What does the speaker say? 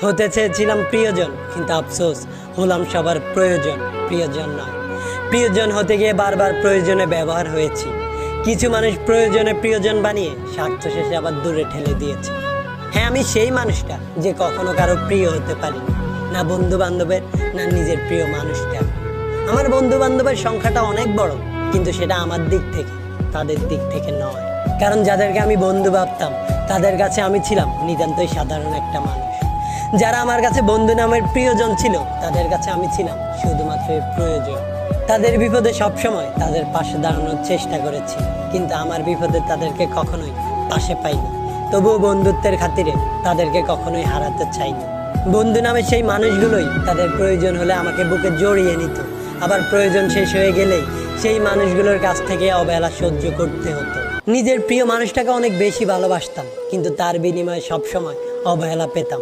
হতে চেয়েছিলাম প্রিয়জন, কিন্তু আফসোস হলাম সবার প্রয়োজন, প্রিয়জন নয়। প্রিয়জন হতে গিয়ে বারবার প্রয়োজনে ব্যবহার হয়েছি। কিছু মানুষ প্রয়োজনে প্রিয়জন বানিয়ে স্বার্থ শেষে আবার দূরে ঠেলে দিয়েছে। হ্যাঁ, আমি সেই মানুষটা যে কখনো কারো প্রিয় হতে পারিনি, না বন্ধু বান্ধবের, না নিজের প্রিয় মানুষটা। আমার বন্ধু বান্ধবের সংখ্যাটা অনেক বড়, কিন্তু সেটা আমার দিক থেকে, তাদের দিক থেকে নয়। কারণ যাদেরকে আমি বন্ধু ভাবতাম তাদের কাছে আমি ছিলাম নিতান্তই সাধারণ একটা মানুষ। যারা আমার কাছে বন্ধু নামের প্রিয়জন ছিল তাদের কাছে আমি ছিলাম শুধুমাত্র প্রয়োজন। তাদের বিপদে সবসময় তাদের পাশে দাঁড়ানোর চেষ্টা করেছি, কিন্তু আমার বিপদে তাদেরকে কখনোই পাশে পাইনি। তবুও বন্ধুত্বের খাতিরে তাদেরকে কখনোই হারাতে চাইনি। বন্ধু নামে সেই মানুষগুলোই তাদের প্রয়োজন হলে আমাকে বুকে জড়িয়ে নিত, আবার প্রয়োজন শেষ হয়ে গেলেই সেই মানুষগুলোর কাছ থেকে অবহেলা সহ্য করতে হতো। নিজের প্রিয় মানুষটাকে অনেক বেশি ভালোবাসতাম, কিন্তু তার বিনিময়ে সবসময় অবহেলা পেতাম।